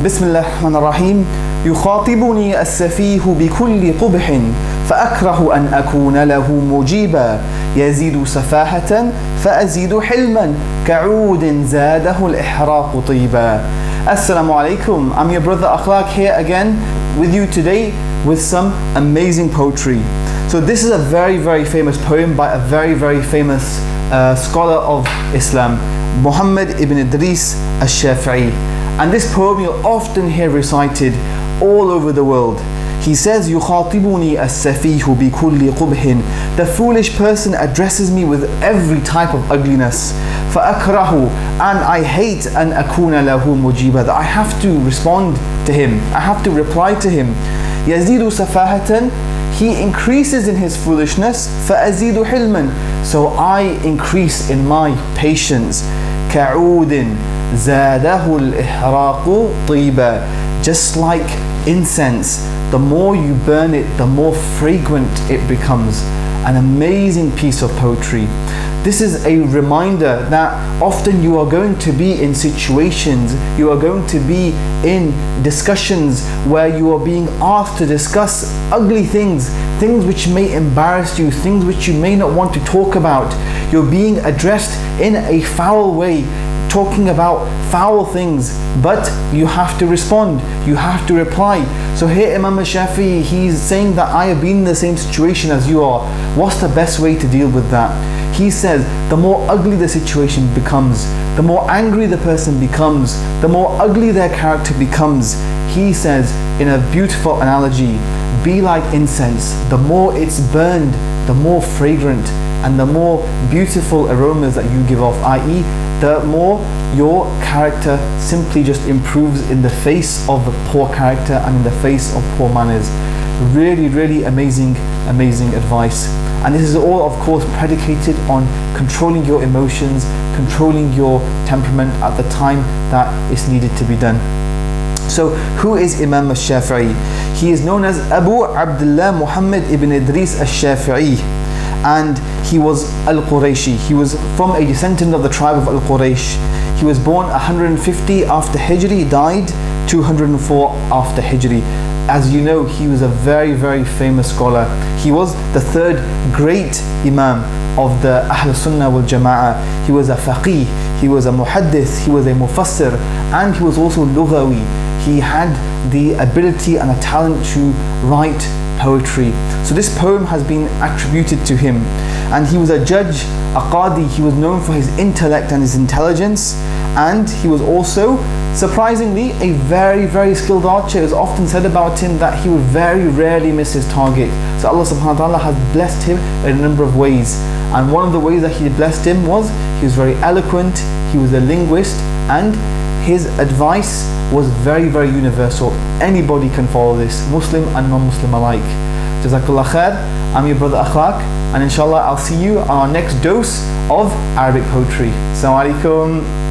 بسم الله الرحمن الرحيم. يخاطبني السفيه بكل قبح فأكره أن أكون له مجيبا يزيد سفاهة فأزيد حلما كعود زاده الإحراق طيبا. Assalamu alaikum. I'm your brother Akhlaq here again with you today with some amazing poetry. So this is a very famous poem by a very famous scholar of Islam, Muhammad ibn Idris al-Shafi'i. And this poem you'll often hear recited all over the world. He says, يُخَاطِبُنِي السَّفِيهُ بِكُلِّ قُبْحٍ. The foolish person addresses me with every type of ugliness. فَأَكْرَهُ. And I hate أَنْ أَكُونَ لَهُ مُجِيبًا. That I have to respond to him. I have to reply to him. يَزِيدُ سَفَاهَةً. He increases in his foolishness. فَأَزِيدُ حِلْمًا. So I increase in my patience. كَعُودٍ زَادَهُ الْإِحْرَاقُ طِيبًا. Just like incense, the more you burn it, the more fragrant it becomes. An amazing piece of poetry. This is a reminder that often you are going to be in situations, you are going to be in discussions where you are being asked to discuss ugly things, things which may embarrass you, things which you may not want to talk about. You're being addressed in a foul way, talking about foul things, but you have to respond, you have to reply. So here Imam al-Shafi'i, he's saying that I have been in the same situation as you are. What's the best way to deal with that? He says the more ugly the situation becomes, the more angry the person becomes, the more ugly their character becomes. He says in a beautiful analogy, be like incense. The more it's burned, the more fragrant and the more beautiful aromas that you give off, i.e. the more your character simply just improves in the face of poor character and in the face of poor manners. Really amazing advice. And this is all of course predicated on controlling your emotions, controlling your temperament at the time that it's needed to be done. So who is Imam al-Shafi'i? He is known as Abu Abdullah Muhammad ibn Idris al-Shafi'i, and he was Al-Qurayshi. He was from a descendant of the tribe of Al-Quraysh. He was born 150 after Hijri, died 204 after Hijri. As you know, he was a very famous scholar. He was the third great Imam of the Ahl Sunnah wal Jama'ah. He was a faqih, he was a muhaddith, he was a mufassir, and he was also lughawi. He had the ability and a talent to write poetry. So this poem has been attributed to him. And he was a judge, a qadi. He was known for his intellect and his intelligence. And he was also, surprisingly, a very skilled archer. It was often said about him that he would very rarely miss his target. So Allah subhanahu wa ta'ala has blessed him in a number of ways. And one of the ways that he blessed him was he was very eloquent, he was a linguist, and his advice was very universal. Anybody can follow this, Muslim and non-Muslim alike. Jazakallah khair. I'm your brother Akhlaq, and inshallah I'll see you on our next dose of Arabic poetry. Assalamu alaikum.